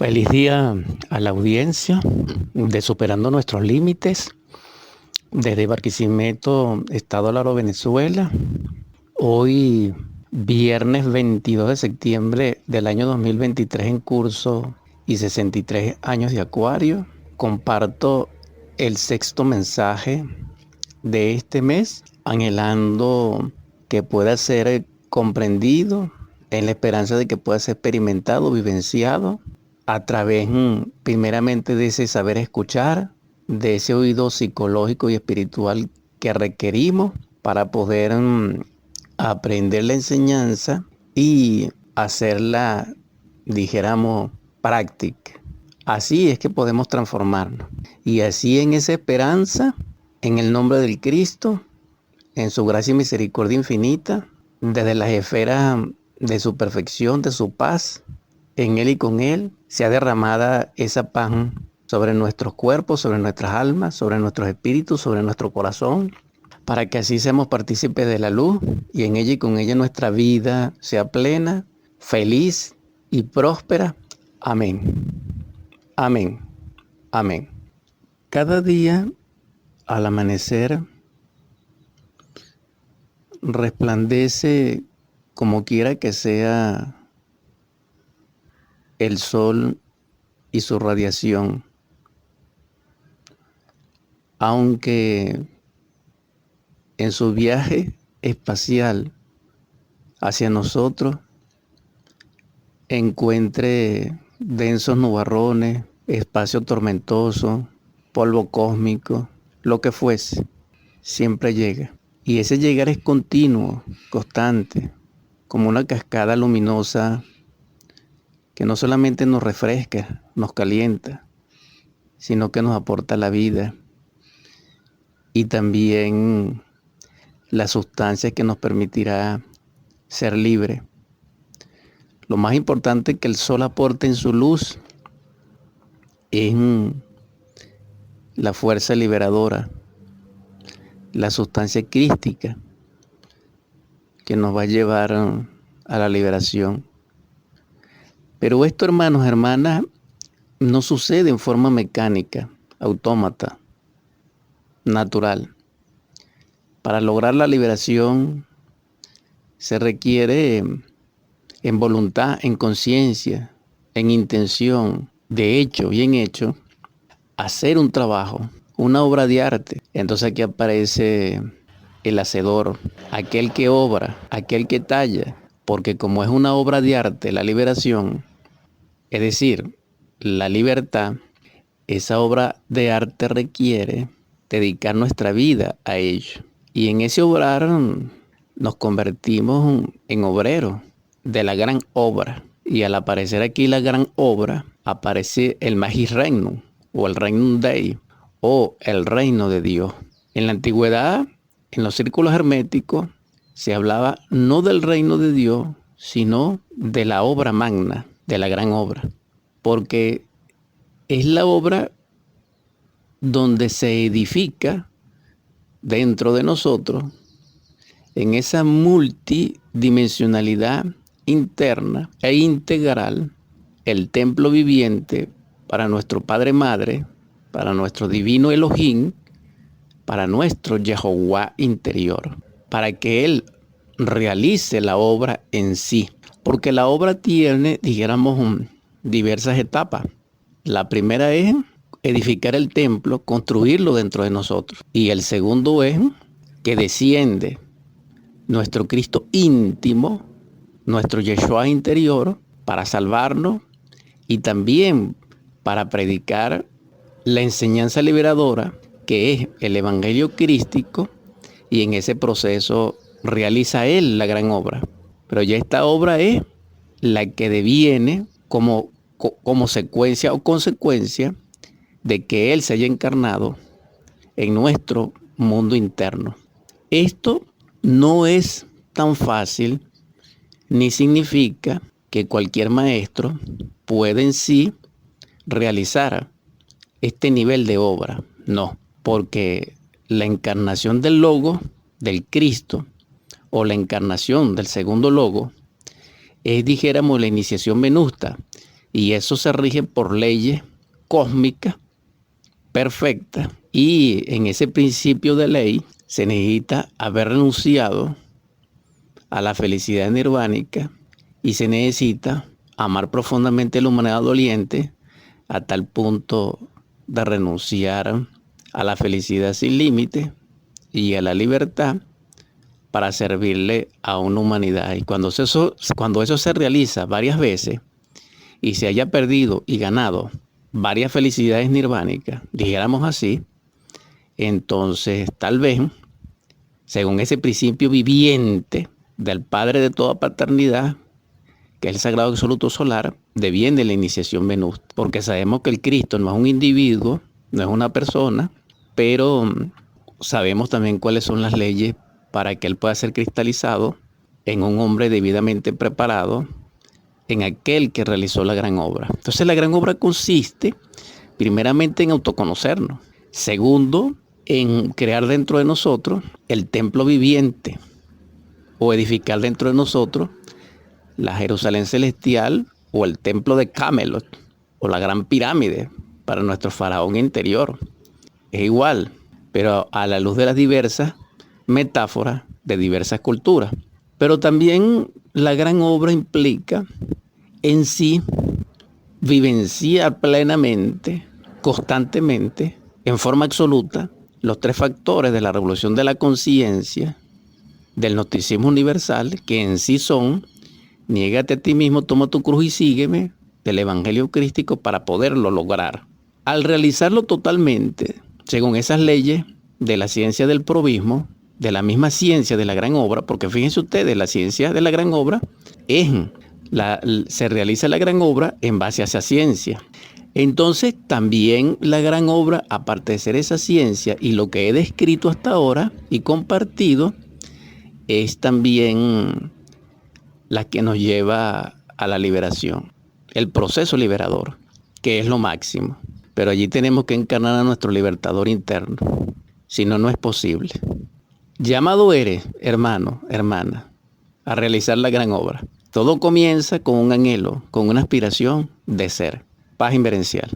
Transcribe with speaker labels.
Speaker 1: Feliz día a la audiencia de Superando Nuestros Límites, desde Barquisimeto, Estado Lara, Venezuela. Hoy, viernes 22 de septiembre del año 2023 en curso y 63 años de Acuario, comparto el sexto mensaje de este mes, anhelando que pueda ser comprendido en la esperanza de que pueda ser experimentado, vivenciado a través primeramente de ese saber escuchar, de ese oído psicológico y espiritual que requerimos para poder aprender la enseñanza y hacerla, dijéramos, práctica. Así es que podemos transformarnos. Y así en esa esperanza, en el nombre del Cristo, en su gracia y misericordia infinita, desde las esferas de su perfección, de su paz, en Él y con Él, sea derramada esa paz sobre nuestros cuerpos, sobre nuestras almas, sobre nuestros espíritus, sobre nuestro corazón, para que así seamos partícipes de la luz y en ella y con ella nuestra vida sea plena, feliz y próspera. Amén. Amén. Amén. Cada día, al amanecer, resplandece, como quiera que sea, el sol y su radiación, aunque en su viaje espacial hacia nosotros encuentre densos nubarrones, espacio tormentoso, polvo cósmico, lo que fuese, siempre llega. Y ese llegar es continuo, constante, como una cascada luminosa que no solamente nos refresca, nos calienta, sino que nos aporta la vida y también la sustancia que nos permitirá ser libre. Lo más importante que el sol aporte en su luz es la fuerza liberadora, la sustancia crística que nos va a llevar a la liberación. Pero esto, hermanos, hermanas, no sucede en forma mecánica, autómata, natural. Para lograr la liberación se requiere en voluntad, en conciencia, en intención, de hecho y en hecho, hacer un trabajo, una obra de arte. Entonces aquí aparece el hacedor, aquel que obra, aquel que talla, porque como es una obra de arte, la liberación, es decir, la libertad, esa obra de arte requiere dedicar nuestra vida a ello. Y en ese obrar nos convertimos en obreros de la gran obra. Y al aparecer aquí la gran obra, aparece el Magis Regnum, o el Regnum Dei, o el reino de Dios. En la antigüedad, en los círculos herméticos, se hablaba no del reino de Dios, sino de la obra magna, de la gran obra. Porque es la obra donde se edifica dentro de nosotros, en esa multidimensionalidad interna e integral, el templo viviente para nuestro Padre Madre, para nuestro divino Elohim, para nuestro Yehová interior, para que Él realice la obra en sí. Porque la obra tiene, dijéramos, diversas etapas. La primera es edificar el templo, construirlo dentro de nosotros. Y el segundo es que desciende nuestro Cristo íntimo, nuestro Yeshua interior, para salvarnos y también para predicar la enseñanza liberadora, que es el Evangelio crístico, y en ese proceso realiza Él la gran obra. Pero ya esta obra es la que deviene como secuencia o consecuencia de que Él se haya encarnado en nuestro mundo interno. Esto no es tan fácil, ni significa que cualquier maestro pueda en sí realizar este nivel de obra. No, porque la encarnación del Logos, del Cristo, o la encarnación del segundo Logos, es, dijéramos, la iniciación venusta, Y eso se rige por leyes cósmicas perfectas. Y en ese principio de ley se necesita haber renunciado a la felicidad nirvánica y se necesita amar profundamente a la humanidad doliente a tal punto de renunciar a la felicidad sin límite y a la libertad para servirle a una humanidad. Y cuando eso se realiza varias veces y se haya perdido y ganado varias felicidades nirvánicas, dijéramos así, entonces tal vez, según ese principio viviente del Padre de toda paternidad, que es el Sagrado Absoluto Solar, deviene la iniciación Venus, porque sabemos que el Cristo no es un individuo, no es una persona, pero sabemos también cuáles son las leyes para que Él pueda ser cristalizado en un hombre debidamente preparado, en aquel que realizó la gran obra. Entonces la gran obra consiste primeramente en autoconocernos, segundo, en crear dentro de nosotros el templo viviente o edificar dentro de nosotros la Jerusalén celestial o el templo de Camelot o la gran pirámide para nuestro faraón interior. Es igual, pero a la luz de las diversas metáforas de diversas culturas. Pero también la gran obra implica en sí vivenciar plenamente, constantemente, en forma absoluta, los tres factores de la revolución de la conciencia, del gnosticismo universal, que en sí son: niégate a ti mismo, toma tu cruz y sígueme, del evangelio crístico, para poderlo lograr. Al realizarlo totalmente, según esas leyes de la ciencia del probismo, de la misma ciencia de la gran obra, porque fíjense ustedes, la ciencia de la gran obra se realiza la gran obra en base a esa ciencia. Entonces también la gran obra, aparte de ser esa ciencia y lo que he descrito hasta ahora y compartido, es también la que nos lleva a la liberación, el proceso liberador, que es lo máximo. Pero allí tenemos que encarnar a nuestro libertador interno, si no, no es posible. Llamado eres, hermano, hermana, a realizar la gran obra. Todo comienza con un anhelo, con una aspiración de ser. Paz inverencial.